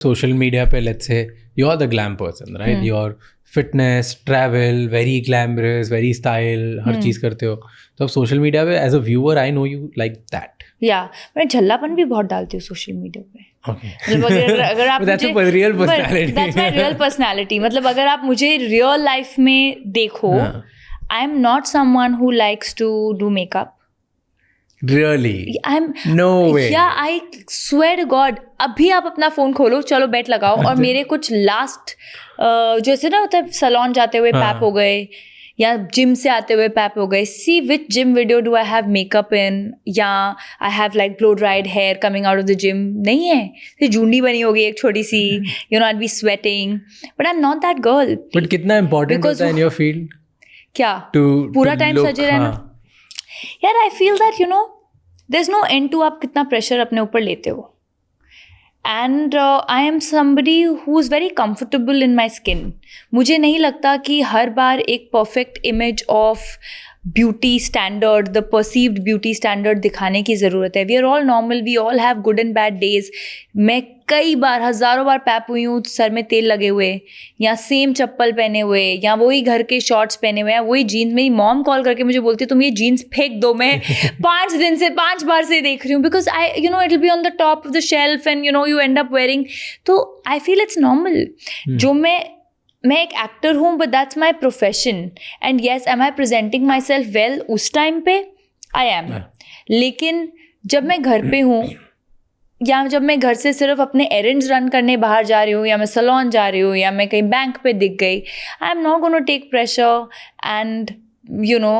Social media पे let's say you are the glam person right, your fitness, travel, very glamorous, very style, हर चीज़ करते हो, तो अब सोशल मीडिया पे as a viewer I know you like that. या मैं झल्लापन भी बहुत डालती हूँ सोशल मीडिया पे। Okay. मतलब अगर आप That's a real personality. That's my real personality. मतलब अगर आप मुझे रियल लाइफ में देखो, I am not someone who likes to do makeup. Really? I'm No way. Yeah, I swear to God, अभी आप अपना फोन खोलो, चलो बेट लगाओ और मेरे कुछ लास्ट जैसे ना होता है सैलून जाते हुए पैप हो गए या जिम से आते हुए पैप हो गए, see which gym video do I have makeup in, या I have like blow dried hair coming out of the gym, नहीं है, तो जूंडी बनी होगी एक छोटी सी, you know I be sweating, but I am not that girl. But कितना इम्पोर्टेंट होता है इन योर फील्ड क्या पूरा टाइम सजे रहना? यार I feel that you know there is no end to आप कितना प्रेशर अपने ऊपर लेते हो, and I am somebody who is very comfortable in my skin. मुझे नहीं लगता कि हर बार एक perfect image of beauty standard, the perceived beauty standard दिखाने की ज़रूरत है। We are all normal, we all have good and bad days. मैं कई बार, हज़ारों बार पैप हुई हूँ सर में तेल लगे हुए, या सेम चप्पल पहने हुए, या वही घर के शॉर्ट्स पहने हुए, या वही जीन्स। मेरी मॉम कॉल करके मुझे बोलती है तुम ये जीन्स फेंक दो, मैं 5 दिन से 5 बार से देख रही हूँ, because I you know it will be on the top of the shelf and you no you and up wearing. तो आई फील इट्स नॉर्मल। जो मैं एक एक्टर हूँ, but that's my profession, and yes am I presenting myself well उस time पे? I am. लेकिन जब मैं घर पे हूँ, या जब मैं घर से सिर्फ अपने एरेंड्स रन करने बाहर जा रही हूँ, या मैं सैलून जा रही हूँ, या मैं कहीं बैंक पे दिख गई, I am not gonna take pressure, and you know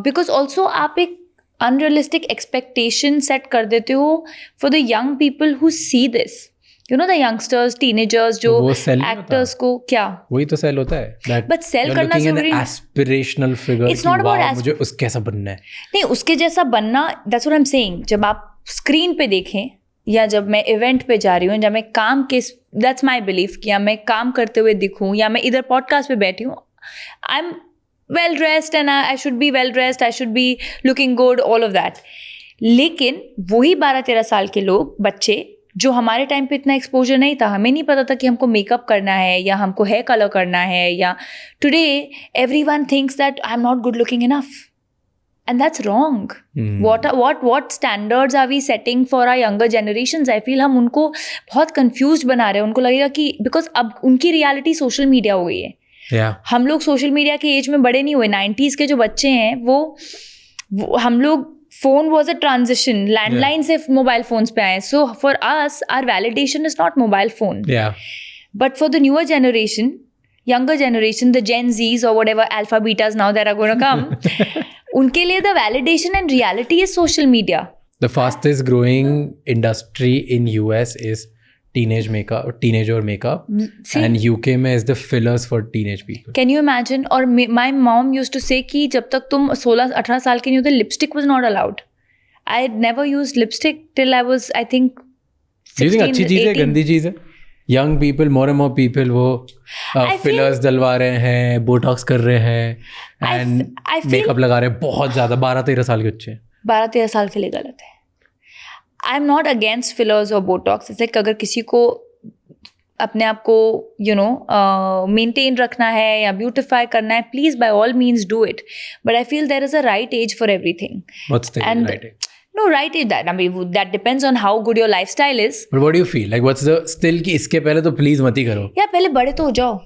because also आप एक अनरियलिस्टिक एक्सपेक्टेशन सेट कर देते हो for the young people who see this, you know the youngsters, teenagers, जो एक्टर्स को क्या वही तो सेल होता है, बट सेल करना जरूरी नहीं। Aspirational figure, it's not about मुझे उसके जैसा बनना है, नहीं उसके जैसा बनना, that's what I am saying. जब आप स्क्रीन पे देखें, या जब मैं इवेंट पे जा रही हूँ, जब मैं काम के, दैट्स माई बिलीफ कि या मैं काम करते हुए दिखूँ, या मैं इधर पॉडकास्ट पे बैठी हूँ, I am well dressed and I should be well dressed, I should be looking good, all of that. लेकिन वही 12-13 साल के लोग, बच्चे, जो हमारे टाइम पे इतना एक्सपोजर नहीं था, हमें नहीं पता था कि हमको मेकअप करना है या हमको हेयर कलर करना है, या today everyone thinks that I am not good looking enough, and that's wrong. What standards are we setting for our younger generations? I feel हम उनको बहुत confused बना रहे हैं। उनको लगेगा कि because अब उनकी reality social media हो गई है। हम लोग social media के एज में बड़े नहीं हुए। 90s के जो बच्चे हैं वो हम लोग, phone was a transition, landline से mobile phones पे आए। So for us, our validation is not mobile phone. But for the newer generation, younger generation, the Gen Zs or whatever alpha betas now that are going to come, उनके लिए the validation and reality is social media. The fastest growing industry in US is teenager makeup. See? And UK में is the fillers for teenage people. Can you imagine? और my mom used to say कि जब तक तुम 16-18 साल के नहीं होते, lipstick was not allowed. I had never used lipstick till I was, I think, 16, Do you think अच्छी चीज़ है, गंदी चीज़ है? Young people, more and more people वो fillers डलवा रहे हैं, बोटॉक्स कर रहे हैं, and मेकअप लगा रहे हैं बहुत ज़्यादा। 12-13 साल के बच्चे, 12-13 साल के लिए गलत है। आई एम नॉट अगेंस्ट फिलर्स और बोटॉक्स। जैसे अगर किसी को अपने आप को यू नो मेंटेन रखना है या ब्यूटिफाई करना है, please by all means do it, but I feel there is a right age for everything. What's the right age? No, right is that. I mean, that depends on how good your lifestyle is. But what do you feel? Like, what's the still कि इसके पहले तो please मत ही करो। या पहले बड़े तो हो जाओ,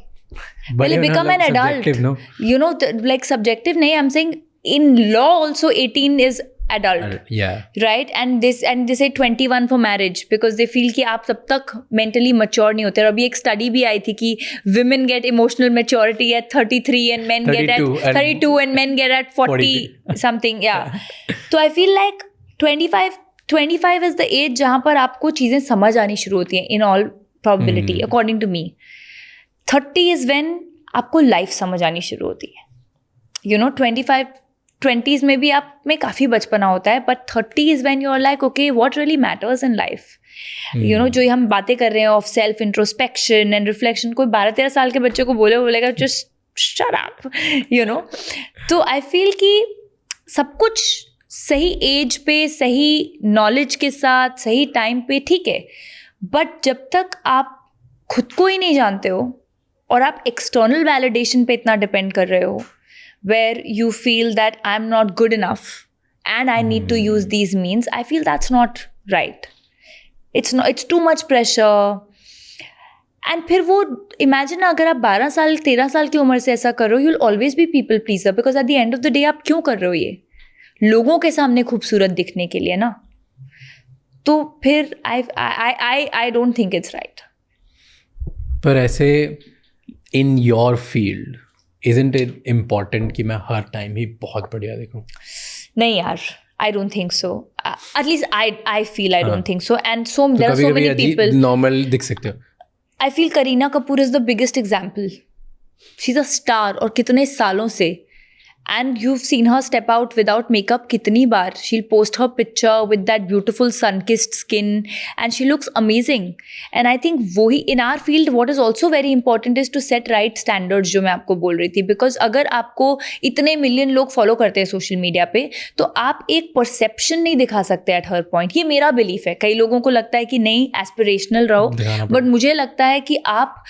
पहले become an adult. No? You know, like subjective नहीं, I'm saying in law also 18 is adult. Yeah. Right? And they say 21 for marriage because they feel कि आप तब तक mentally mature नहीं होते। और अभी एक study भी आई थी कि women get emotional maturity at 33 and men get at 32 and men get at 40 something. Yeah. So I feel like 25 is the age जहाँ पर आपको चीज़ें समझ आनी शुरू होती हैं, in all probability, according to me. 30 is when आपको लाइफ समझ आनी शुरू होती है। You know, 20s में भी आप में काफ़ी बचपना होता है, but 30 is when you're like, okay, what really matters in life? You know, जो हम बातें कर रहे हैं of self introspection and reflection, कोई 12-13 साल के बच्चे को बोलेगा just shut up, you know. तो I feel कि सब कुछ सही एज पे, सही नॉलेज के साथ, सही टाइम पे ठीक है, बट जब तक आप खुद को ही नहीं जानते हो और आप एक्सटर्नल वैलिडेशन पे इतना डिपेंड कर रहे हो, where you feel that I am not good enough and I need to use these means, I feel that's not right. It's too much pressure. And फिर वो imagine अगर आप 12 साल 13 साल की उम्र से ऐसा कर रहे हो, you'll always be people pleaser because at the end of the day आप क्यों कर रहे हो ये? लोगों के सामने खूबसूरत दिखने के लिए ना. तो फिर I don't think it's right. पर ऐसे in your field isn't it important कि मैं हर टाइम ही बहुत बढ़िया दिखूं? नहीं यार, I don't think so. At least I feel I don't think so. And so there are so many people. Normal दिख सकते हो. I feel Kareena Kapoor is the biggest example. She's a star और कितने सालों से. And you've seen her step out without makeup कितनी बार. She'll post her picture with that beautiful sun-kissed skin and she looks amazing. And I think वही in our field what is also very important is to set right standards जो मैं आपको बोल रही थी. Because अगर आपको इतने मिलियन लोग फॉलो करते हैं सोशल मीडिया पे तो आप एक परसेप्शन नहीं दिखा सकते एट हर पॉइंट. ये मेरा बिलीफ है. कई लोगों को लगता है कि नहीं एस्पिरेशनल रहो, बट मुझे लगता है कि आप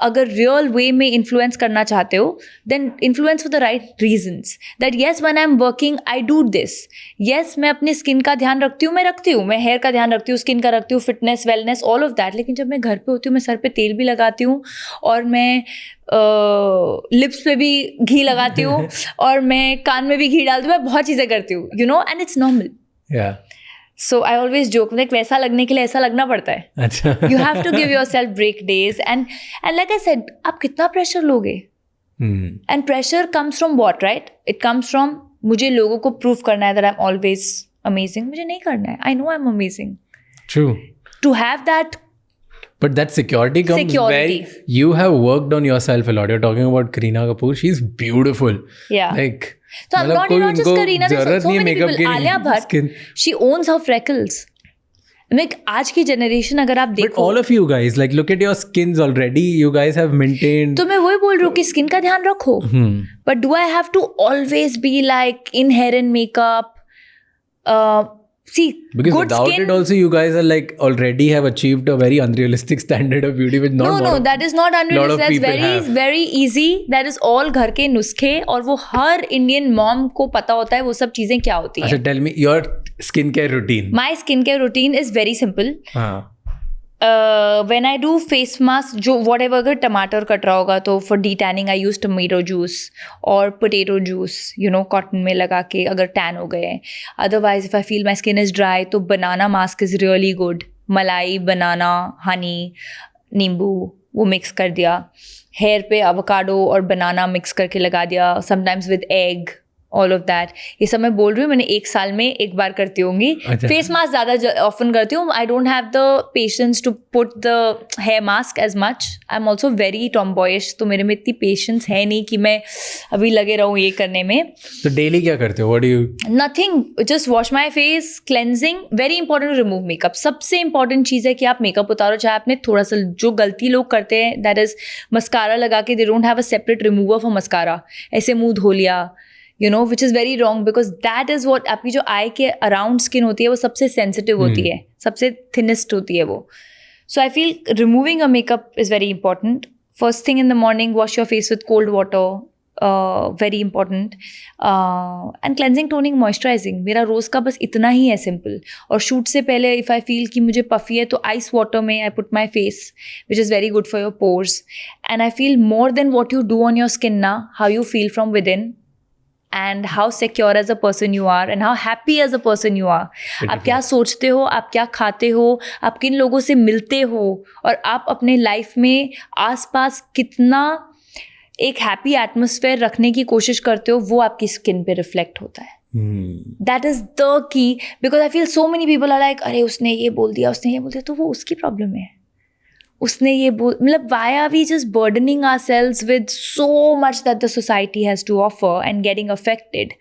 अगर रियल वे में इन्फ्लुएंस करना चाहते हो then influence for the right reasons. That yes when I am working I do this. Yes मैं अपनी स्किन का ध्यान रखती हूँ, मैं हेयर का ध्यान रखती हूँ, स्किन का रखती हूँ, fitness wellness all of that. लेकिन जब मैं घर पे होती हूँ मैं सर पे तेल भी लगाती हूँ और मैं लिप्स पे भी घी लगाती हूँ और मैं कान में भी घी डालती हूँ. मैं बहुत चीज़ें करती हूँ you know and it's normal. So I always joke like वैसा लगने के लिए ऐसा लगना पड़ता है. अच्छा. You have to give yourself break days and like I said आप कितना प्रेशर लोगे? And pressure comes from what, right? It comes from मुझे लोगों को prove करना है that I'm always amazing. मुझे नहीं करना है. I know I'm amazing. True. To have that. But that security comes when you have worked on yourself a lot. You're talking about Kareena Kapoor. She's beautiful. Yeah. Like. So I'm not just Kareena. There's so many people. Alia Bhatt. She owns her freckles. Like आज की generation अगर आप देखो. But all of you guys, like look at your skins already. You guys have maintained. तो मैं वही बोल रही हूँ कि skin का ध्यान रखो. But do I have to always be like in hair and makeup? See, because good without skin, it also you guys are like already have achieved a very unrealistic standard of beauty with not no that is not unrealistic. That's very easy. That is all घर के नुस्खे और वो हर Indian mom को पता होता है वो सब चीजें क्या होती हैं. अच्छा, tell me your skincare routine. My skincare routine is very simple. When I do face mask, जो whatever अगर टमाटर कट रहा होगा तो for detaining I use tomato juice और potato juice, you know, cotton में लगा के अगर tan हो गए. Otherwise if I feel my skin is dry तो banana mask is really good. मलाई, banana, honey, नींबू वो mix कर दिया. Hair पे avocado और banana mix करके लगा दिया. Sometimes with egg. All of that. ये सब मैं बोल रही हूँ मैंने एक साल में एक बार करती होंगी. फेस मास्क ज़्यादा ऑफन करती हूँ. I don't have the patience to put the hair mask as much. I am also very tomboyish तो मेरे में इतनी पेशेंस है नहीं कि मैं अभी लगे रहूँ ये करने में. तो डेली क्या करते हो? What do you? Nothing, just wash my face, cleansing. Very important to remove makeup. सबसे इंपॉर्टेंट चीज़ है कि आप मेकअप उतारो चाहे आपने थोड़ा सा. जो गलती लोग करते हैं दैट इज मस्कारा लगा के they don't have a separate remover for mascara. ऐसे मुंह धो लिया you know, which is very wrong because that is what आपकी जो आई के अराउंड स्किन होती है वो सबसे सेंसिटिव होती है, सबसे थिनेस्ट होती है वो. So I feel removing a makeup is very important. First thing in the morning, wash your face with cold water. Very important. And cleansing, toning, moisturizing. मेरा रोज़ का बस इतना ही है सिंपल. और शूट से पहले if I feel कि मुझे puffy है तो ice water में I put my face, which is very good for your pores. And I feel more than what you do on your skin now, how you feel from within. And how secure as a person you are and how happy as a person you are. आप क्या सोचते हो, आप क्या खाते हो, आप किन लोगों से मिलते हो और आप अपने लाइफ में आसपास कितना एक हैप्पी एटमॉस्फेयर रखने की कोशिश करते हो वो आपकी स्किन पे रिफ्लेक्ट होता है. That is the key because I feel so many people are like अरे उसने ये बोल दिया तो वो उसकी प्रॉब्लम है. उसने ये मतलब why are we just burdening ourselves with so much that the society has to offer and getting affected?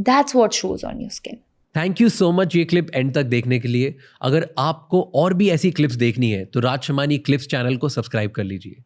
That's what shows on your skin. Thank you so much ये क्लिप एंड तक देखने के लिए. अगर आपको और भी ऐसी क्लिप्स देखनी है तो राज शमानी क्लिप्स चैनल को सब्सक्राइब कर लीजिए.